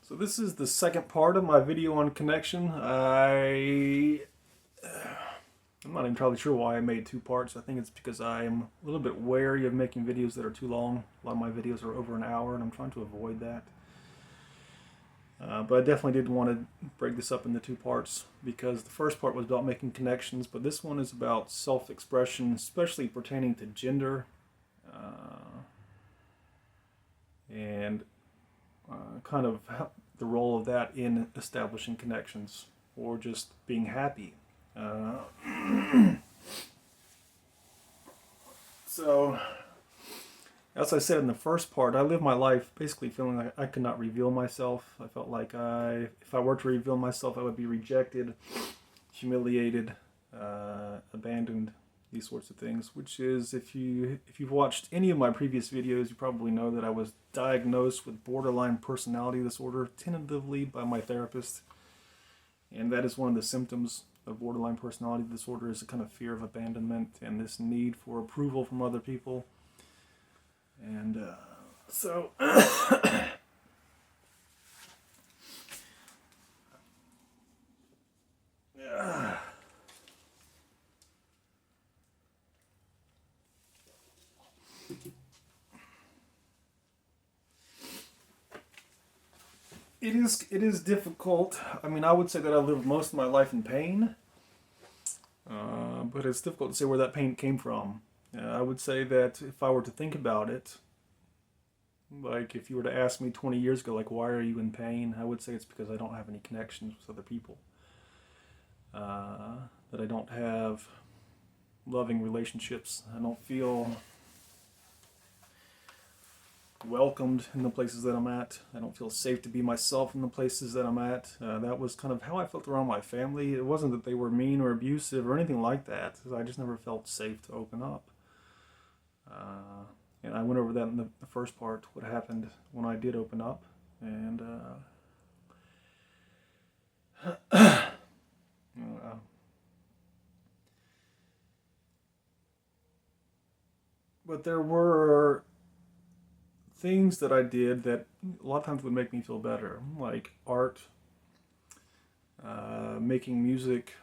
So this is the second part of my video on connection. I'm not entirely sure why I made two parts. I think it's because I'm a little bit wary of making videos that are too long. A lot of my videos are over an hour, and I'm trying to avoid that. But I definitely did want to break this up into two parts because the first part was about making connections, but this one is about self-expression, especially pertaining to gender, and kind of the role of that in establishing connections or just being happy. So, as I said in the first part, I lived my life basically feeling like I could not reveal myself. I felt like if I were to reveal myself, I would be rejected, humiliated, abandoned, these sorts of things. Which is, if you've watched any of my previous videos, you probably know that I was diagnosed with borderline personality disorder tentatively by my therapist, and that is one of the symptoms of borderline personality disorder is a kind of fear of abandonment and this need for approval from other people. And so it is difficult. I mean, I would say that I lived most of my life in pain, but it's difficult to say where that pain came from. I would say that if I were to think about it, like if you were to ask me 20 years ago, like, why are you in pain? I would say it's because I don't have any connections with other people. That I don't have loving relationships. I don't feel welcomed in the places that I'm at. I don't feel safe to be myself in the places that I'm at. That was kind of how I felt around my family. It wasn't that they were mean or abusive or anything like that. I just never felt safe to open up. And I went over that in the first part, what happened when I did open up. And but there were things that I did that a lot of times would make me feel better, like art, making music,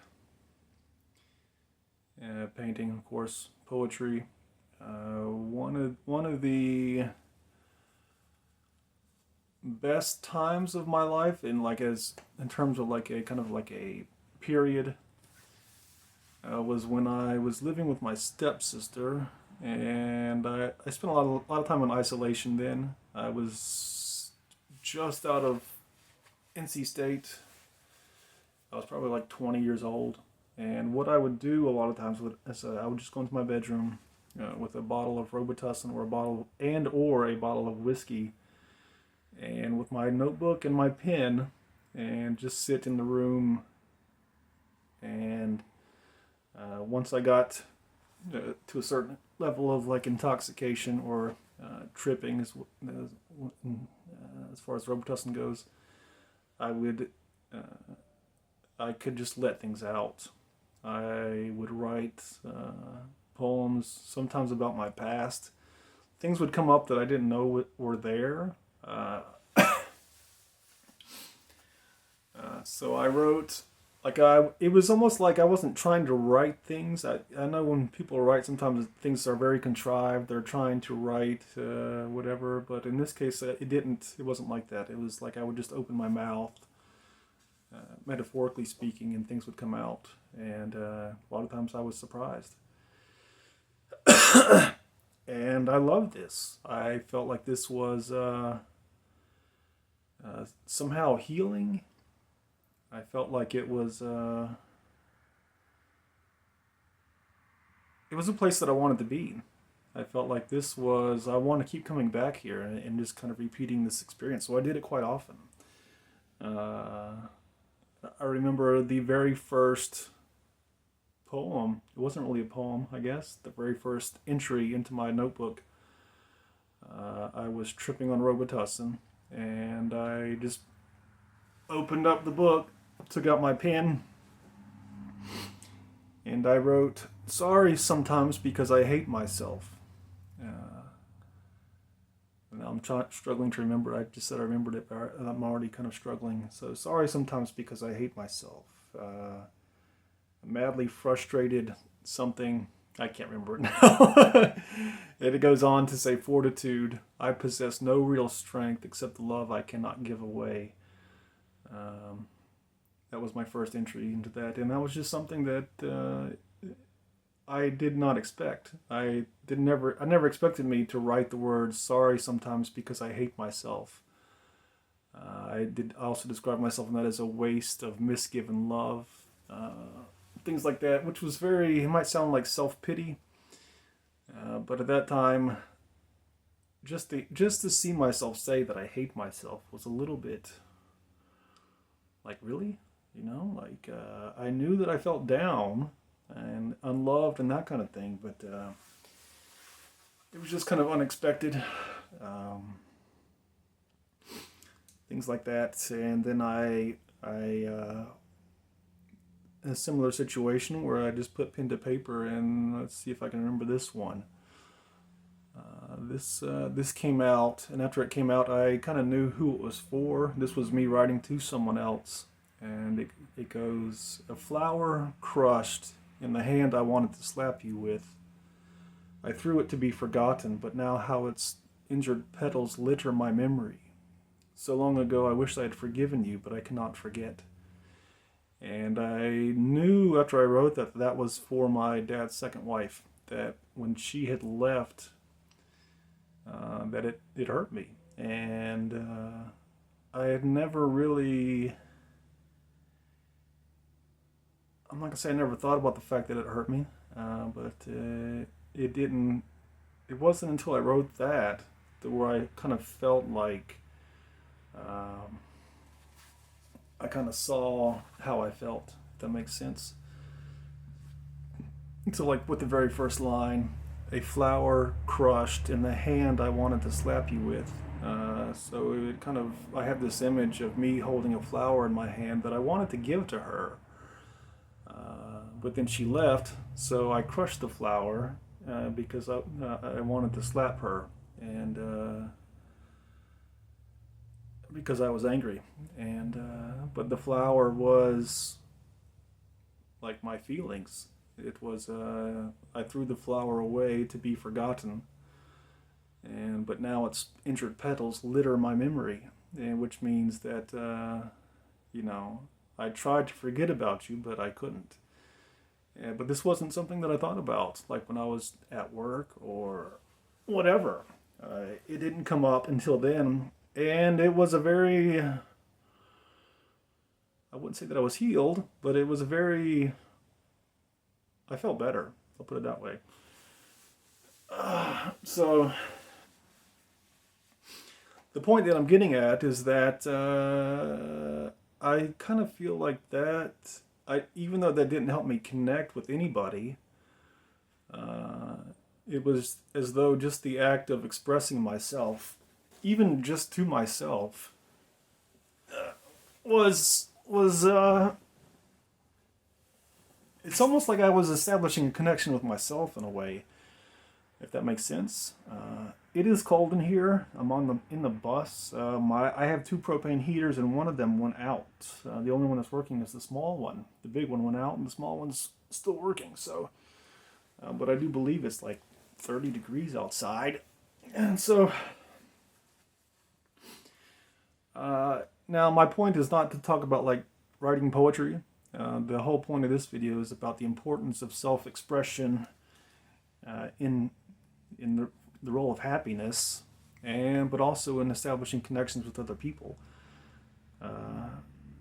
painting, of course, poetry. One of the best times of my life, in terms of like a kind of like a period, was when I was living with my stepsister. And I spent a lot of time in isolation then. I was just out of NC State. I was probably like 20 years old. And what I would do a lot of times is I would just go into my bedroom with a bottle of Robitussin or a bottle of whiskey, and with my notebook and my pen, and just sit in the room. And once I got to a certain level of like intoxication or tripping, as far as Robitussin goes, I could just let things out. I would write poems, sometimes about my past. Things would come up that I didn't know were there. So I wrote. It was almost like I wasn't trying to write things. I know when people write, sometimes things are very contrived. They're trying to write whatever, but in this case, it wasn't like that. It was like I would just open my mouth, metaphorically speaking, and things would come out. And a lot of times I was surprised. And I loved this. I felt like this was somehow healing. I felt like it was a place that I wanted to be. I felt like I want to keep coming back here and just kind of repeating this experience. So I did it quite often. I remember the very first poem. It wasn't really a poem, I guess. The very first entry into my notebook. I was tripping on Robitussin, and I just opened up the book, took out my pen, and I wrote, "Sorry sometimes because I hate myself." And struggling to remember. I just said I remembered it, but I'm already kind of struggling. So sorry sometimes because I hate myself. Madly frustrated something. I can't remember it now. And it goes on to say, fortitude. I possess no real strength except the love I cannot give away. That was my first entry into that. And that was just something that I did not expect. I never expected me to write the words sorry sometimes because I hate myself. I also describe myself in that as a waste of misgiven love. Things like that, which was it might sound like self-pity, but at that time, just to see myself say that I hate myself was a little bit like, really? Like, I knew that I felt down and unloved and that kind of thing, but it was just kind of unexpected. Things like that. And then I a similar situation where I just put pen to paper, and let's see if I can remember this one. This came out, and after it came out, I kind of knew who it was for. This was me writing to someone else, and it goes, a flower crushed in the hand I wanted to slap you with. I threw it to be forgotten, but now how its injured petals litter my memory. So long ago I wish I had forgiven you, but I cannot forget. And I knew after I wrote that was for my dad's second wife, that when she had left, that it hurt me. And I had never really, I'm not going to say I never thought about the fact that it hurt me, but it wasn't until I wrote that where I kind of felt like, I kind of saw how I felt, if that makes sense. So like with the very first line, a flower crushed in the hand I wanted to slap you with. So it kind of, I have this image of me holding a flower in my hand that I wanted to give to her. But then she left, so I crushed the flower because I wanted to slap her. And because I was angry, and but the flower was like my feelings. It was I threw the flower away to be forgotten, but now its injured petals litter my memory, and which means that I tried to forget about you, but I couldn't. But this wasn't something that I thought about, like when I was at work or whatever. It didn't come up until then. And it was I wouldn't say that I was healed, but it was I felt better. I'll put it that way. So, the point that I'm getting at is that I kind of feel like that, even though that didn't help me connect with anybody, it was as though just the act of expressing myself, even just to myself, was it's almost like I was establishing a connection with myself in a way, if that makes sense. It is cold in here. I'm in the bus. I have 2 propane heaters, and one of them went out. The only one that's working is the small one. The big one went out, and the small one's still working. So, but I do believe it's like 30 degrees outside, and so. Now, my point is not to talk about like writing poetry. The whole point of this video is about the importance of self-expression in the role of happiness, but also in establishing connections with other people.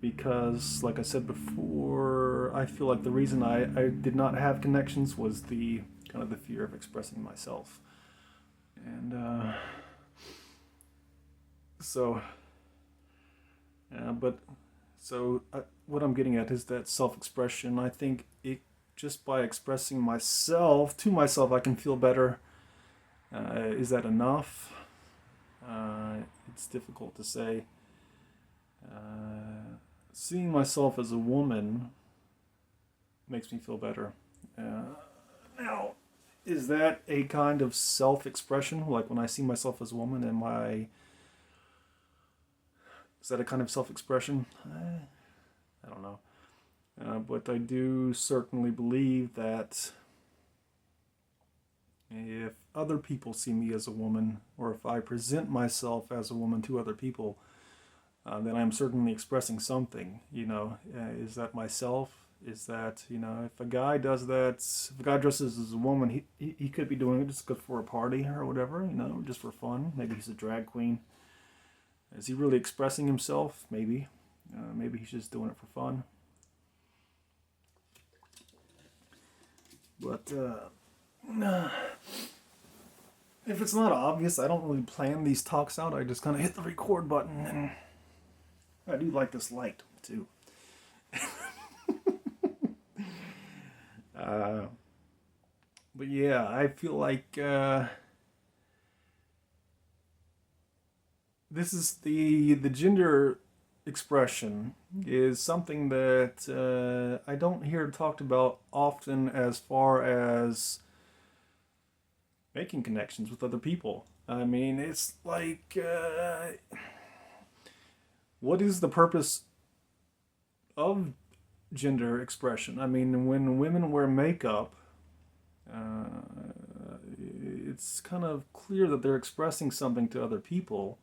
Because, like I said before, I feel like the reason I did not have connections was the kind of the fear of expressing myself, and so. What I'm getting at is that self-expression. I think just by expressing myself to myself, I can feel better. Is that enough? It's difficult to say. Seeing myself as a woman makes me feel better. Now, is that a kind of self-expression? Like when I see myself as a woman, is that a kind of self-expression? I don't know. But I do certainly believe that if other people see me as a woman, or if I present myself as a woman to other people, then I'm certainly expressing something. Is that myself? Is that, if a guy does that, if a guy dresses as a woman, he could be doing it just good for a party or whatever, just for fun. Maybe he's a drag queen. Is he really expressing himself? Maybe. Maybe he's just doing it for fun. But if it's not obvious, I don't really plan these talks out. I just kind of hit the record button, and I do like this light too. But yeah, I feel like this is the gender expression is something that I don't hear talked about often as far as making connections with other people. I mean, it's like, what is the purpose of gender expression? I mean, when women wear makeup, it's kind of clear that they're expressing something to other people.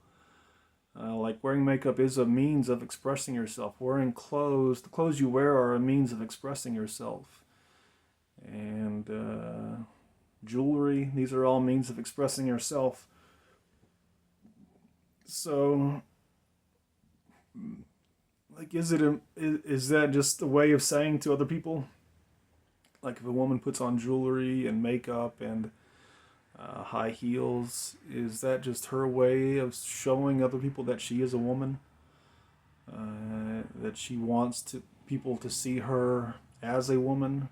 Like wearing makeup is a means of expressing yourself. Wearing clothes, the clothes you wear are a means of expressing yourself. And jewelry, these are all means of expressing yourself. So, like, is that just a way of saying to other people? Like if a woman puts on jewelry and makeup and high heels, is that just her way of showing other people that she is a woman? That she wants people to see her as a woman?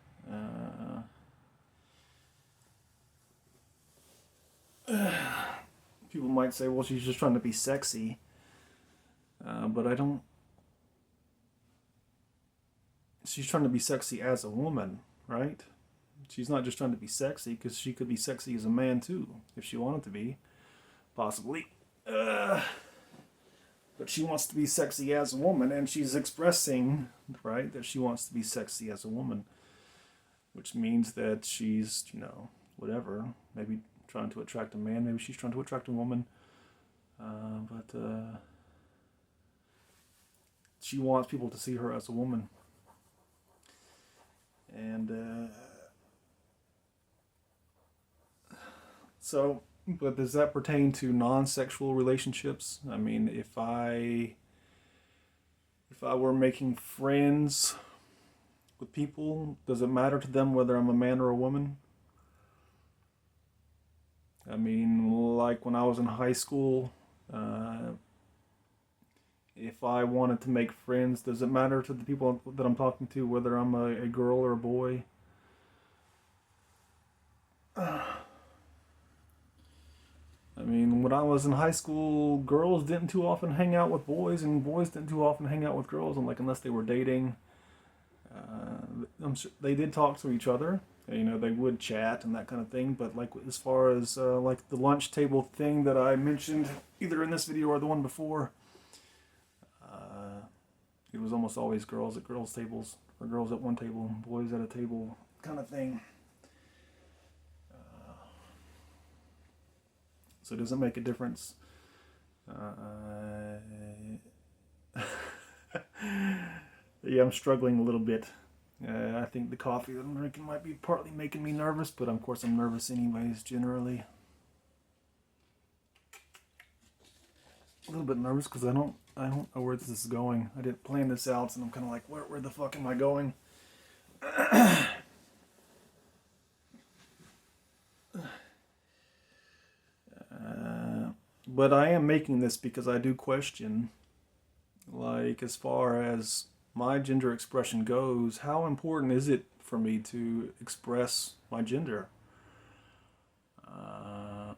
People might say, well, she's just trying to be sexy. But I don't... She's trying to be sexy as a woman, right? She's not just trying to be sexy, because she could be sexy as a man too, if she wanted to be, possibly. But she wants to be sexy as a woman, and she's expressing, right, that she wants to be sexy as a woman, which means that she's, whatever, maybe trying to attract a man, maybe she's trying to attract a woman, but she wants people to see her as a woman. And so, but does that pertain to non-sexual relationships? I mean, if I were making friends with people, does it matter to them whether I'm a man or a woman? I mean, like when I was in high school, if I wanted to make friends, does it matter to the people that I'm talking to whether I'm a girl or a boy? I mean, when I was in high school, girls didn't too often hang out with boys, and boys didn't too often hang out with girls, and like unless they were dating, I'm sure they did talk to each other. They would chat and that kind of thing. But like as far as like the lunch table thing that I mentioned, either in this video or the one before, it was almost always girls at girls' tables, or girls at one table, boys at a table, kind of thing. So does it make a difference? Yeah, I'm struggling a little bit. I think the coffee that I'm drinking might be partly making me nervous, but of course I'm nervous anyways, generally. A little bit nervous because I don't know where this is going. I didn't plan this out, and I'm kind of like, where the fuck am I going? But I am making this because I do question, like, as far as my gender expression goes, how important is it for me to express my gender?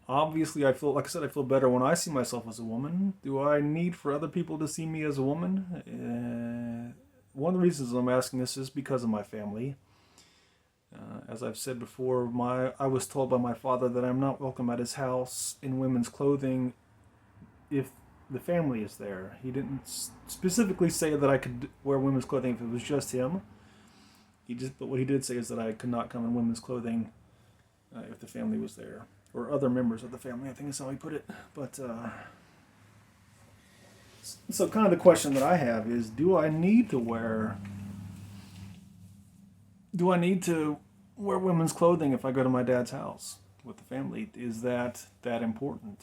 Obviously, I feel better when I see myself as a woman. Do I need for other people to see me as a woman? One of the reasons I'm asking this is because of my family. As I've said before, I was told by my father that I'm not welcome at his house in women's clothing if the family is there. He didn't specifically say that I could wear women's clothing if it was just him. But what he did say is that I could not come in women's clothing if the family was there, or other members of the family, I think is how he put it. But so kind of the question that I have is, do I need to wear women's clothing if I go to my dad's house with the family? Is that important?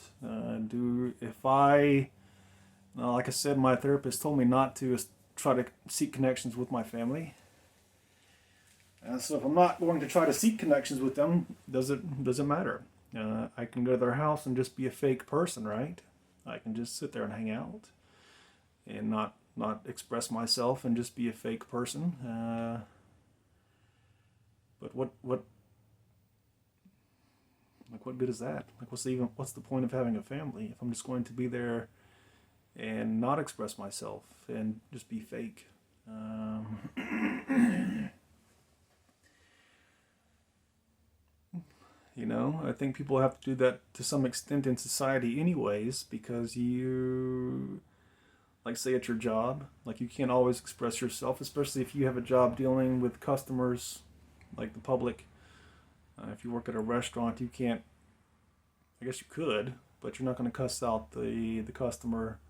Like I said, my therapist told me not to try to seek connections with my family. So if I'm not going to try to seek connections with them, does it matter? I can go to their house and just be a fake person, right? I can just sit there and hang out and not express myself and just be a fake person. But what good is that? Like, what's the point of having a family if I'm just going to be there and not express myself and just be fake? I think people have to do that to some extent in society anyways, because like, say at your job, like, you can't always express yourself, especially if you have a job dealing with customers, like the public. If you work at a restaurant, you can't, I guess you could, but you're not going to cuss out the customer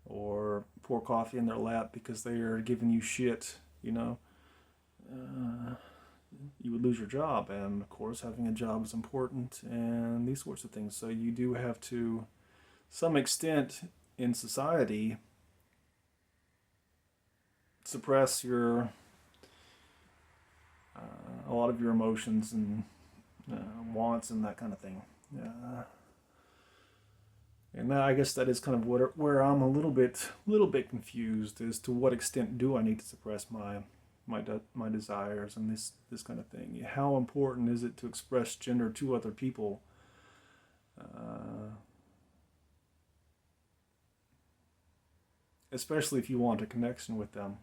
or pour coffee in their lap because they are giving you shit, you would lose your job. And of course, having a job is important and these sorts of things. So you do have to, some extent in society, suppress a lot of your emotions and wants and that kind of thing. And I guess that is kind of where I'm a little bit confused as to what extent do I need to suppress my desires and this kind of thing. How important is it to express gender to other people? Especially if you want a connection with them.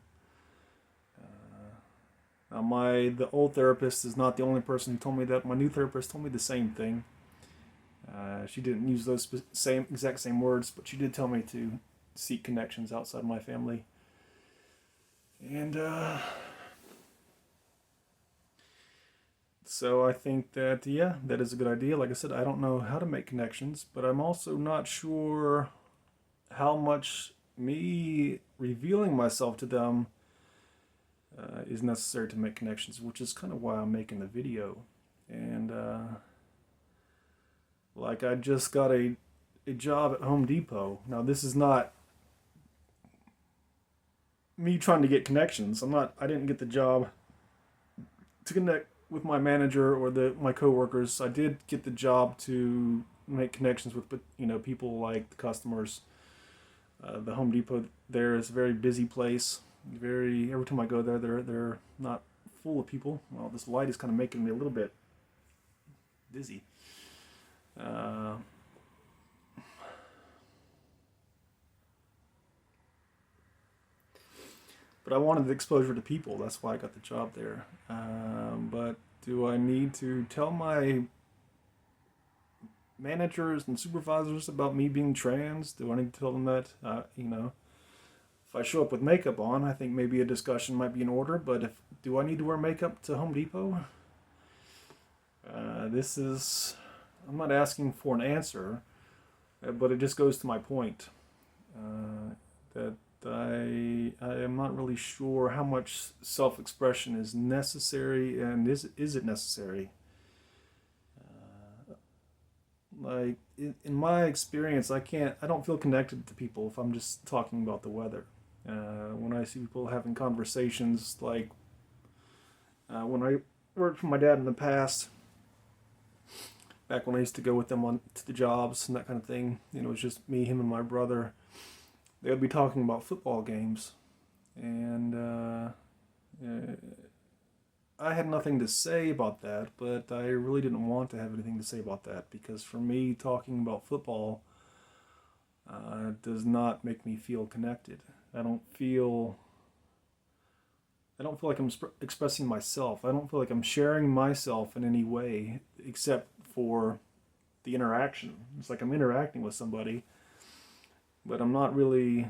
The old therapist is not the only person who told me that. My new therapist told me the same thing. She didn't use those exact same words, but she did tell me to seek connections outside my family. And so I think that, that is a good idea. Like I said, I don't know how to make connections, but I'm also not sure how much me revealing myself to them is necessary to make connections, which is kind of why I'm making the video. And like, I just got a job at Home Depot. Now, this is not me trying to get connections. I didn't get the job to connect with my manager or my coworkers. I did get the job to make connections with people like the customers. The Home Depot there is a very busy place. Every time I go there, they're not full of people. Well, this light is kind of making me a little bit dizzy. But I wanted the exposure to people. That's why I got the job there. But do I need to tell my managers and supervisors about me being trans? Do I need to tell them that? If I show up with makeup on, I think maybe a discussion might be in order. But do I need to wear makeup to Home Depot? I'm not asking for an answer, but it just goes to my point that I am not really sure how much self-expression is necessary, and is it necessary? Like, in my experience, I don't feel connected to people if I'm just talking about the weather. When I see people having conversations, like when I worked for my dad in the past, back when I used to go with them to the jobs and that kind of thing, it was just me, him, and my brother. They would be talking about football games, and I had nothing to say about that, but I really didn't want to have anything to say about that, because for me, talking about football does not make me feel connected. I don't feel I don't feel like I'm expressing myself. I don't feel like I'm sharing myself in any way except for the interaction. It's like I'm interacting with somebody, but I'm not really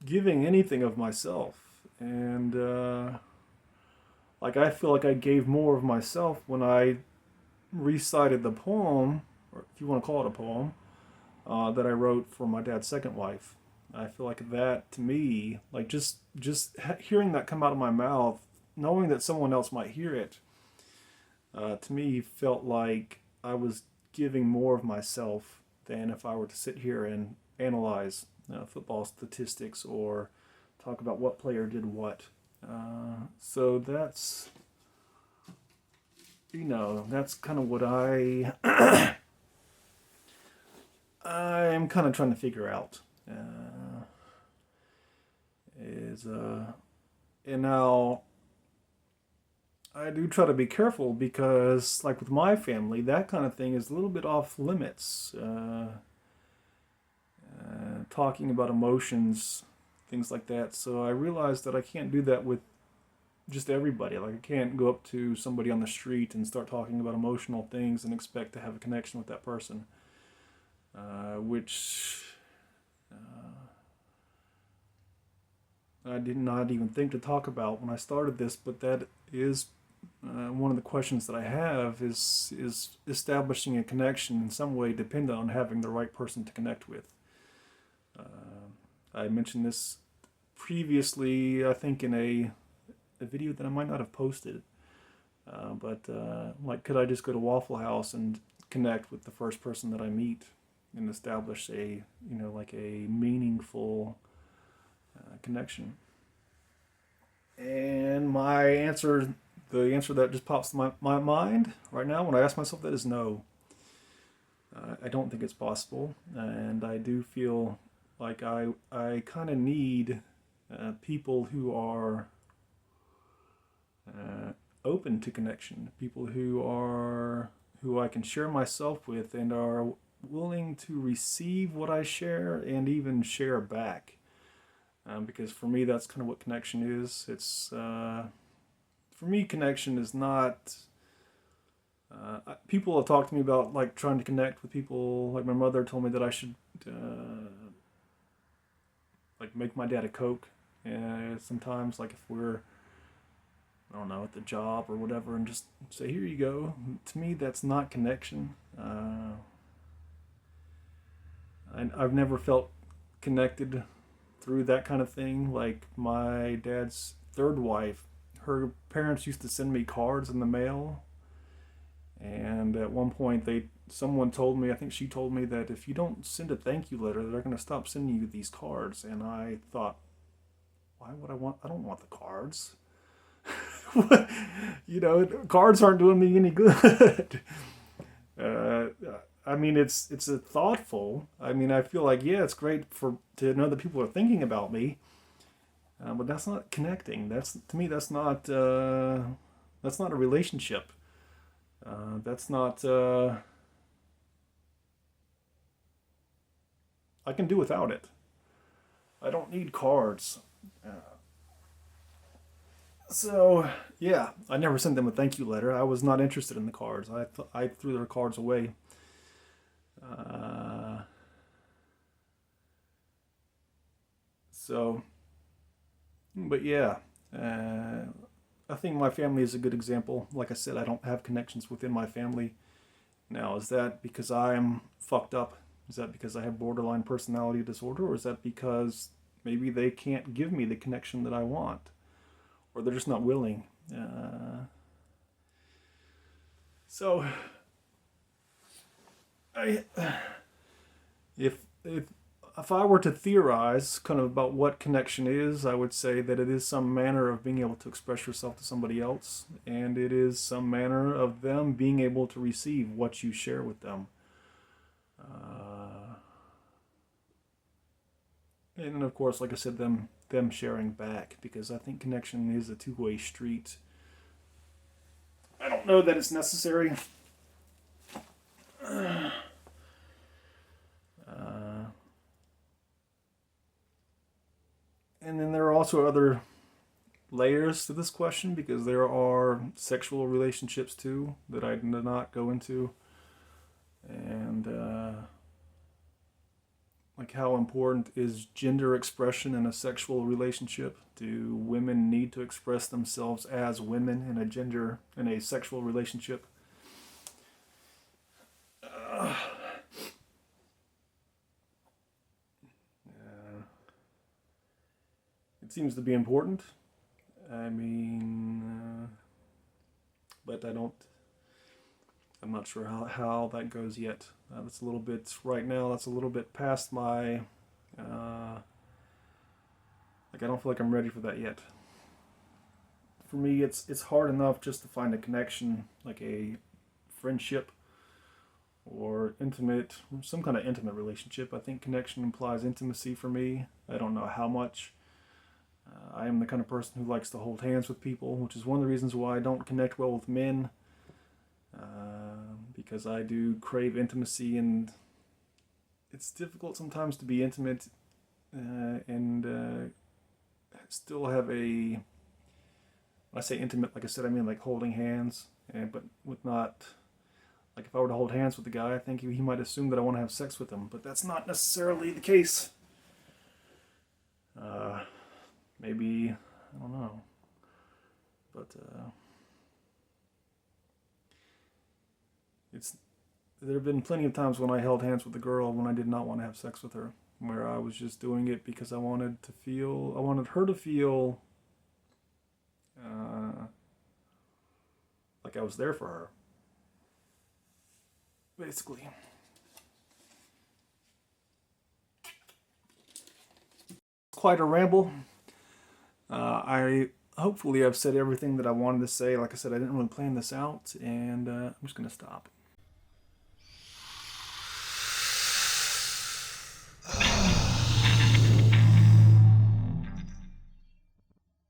giving anything of myself. And like I feel like I gave more of myself when I recited the poem, or if you want to call it a poem, that I wrote for my dad's second wife. I feel like that to me, like just hearing that come out of my mouth, knowing that someone else might hear it, to me felt like I was giving more of myself than if I were to sit here and analyze football statistics or talk about what player did what. So that's, that's kind of what I'm kind of trying to figure out. And now I do try to be careful because, like with my family, that kind of thing is a little bit off limits. Talking about emotions, things like that. So I realized that I can't do that with just everybody. Like I can't go up to somebody on the street and start talking about emotional things and expect to have a connection with that person, which I did not even think to talk about when I started this. But that is one of the questions that I have is establishing a connection in some way dependent on having the right person to connect with. I mentioned this previously, I think, in a video that I might not have posted. But like, could I just go to Waffle House and connect with the first person that I meet and establish a, like a meaningful connection? And the answer that just pops to my mind right now when I ask myself that is no. I don't think it's possible, and I do feel like I kind of need people who are open to connection, people who I can share myself with and are willing to receive what I share and even share back. Because for me, that's kind of what connection is. It's for me, connection is not. People have talked to me about like trying to connect with people. Like my mother told me that I should like make my dad a Coke. Sometimes, like if we're, I don't know, at the job or whatever, and just say, "Here you go." To me, that's not connection. I've never felt connected through that kind of thing. Like my dad's third wife, her parents used to send me cards in the mail, and at one point someone told me, I think she told me, that if you don't send a thank you letter, they're going to stop sending you these cards. And I thought, why would I don't want the cards. Cards aren't doing me any good. I mean, it's a thoughtful. I mean, I feel like, yeah, it's great to know that people are thinking about me, but that's not connecting. To me, that's not a relationship. That's not. I can do without it. I don't need cards. So yeah, I never sent them a thank you letter. I was not interested in the cards. I threw their cards away. So, but yeah, I think my family is a good example. Like I said, I don't have connections within my family. Now, is that because I'm fucked up? Is that because I have borderline personality disorder? Or is that because maybe they can't give me the connection that I want? Or they're just not willing? So, if I were to theorize kind of about what connection is, I would say that it is some manner of being able to express yourself to somebody else, and it is some manner of them being able to receive what you share with them. And then, of course, like I said, them sharing back, because I think connection is a two-way street. I don't know that it's necessary. And then there are also other layers to this question, because there are sexual relationships too that I did not go into, and like how important is gender expression in a sexual relationship? Do women need to express themselves as women in a sexual relationship? Uh, it seems to be important. I mean, but I'm not sure how that goes yet. That's a little bit, right now, that's a little bit past my, like I don't feel like I'm ready for that yet. For me, it's hard enough just to find a connection, like a friendship or some kind of intimate relationship. I think connection implies intimacy for me. I don't know how much. I am the kind of person who likes to hold hands with people, which is one of the reasons why I don't connect well with men, because I do crave intimacy, and it's difficult sometimes to be intimate and still have a. When I say intimate, like I said, I mean like holding hands, but with not. Like if I were to hold hands with the guy, I think he might assume that I want to have sex with him, but that's not necessarily the case. Maybe, I don't know, but there have been plenty of times when I held hands with a girl when I did not want to have sex with her, where I was just doing it because I wanted her to feel like I was there for her, basically. Quite a ramble. I hopefully I've said everything that I wanted to say. Like I said, I didn't really plan this out, and I'm just gonna stop.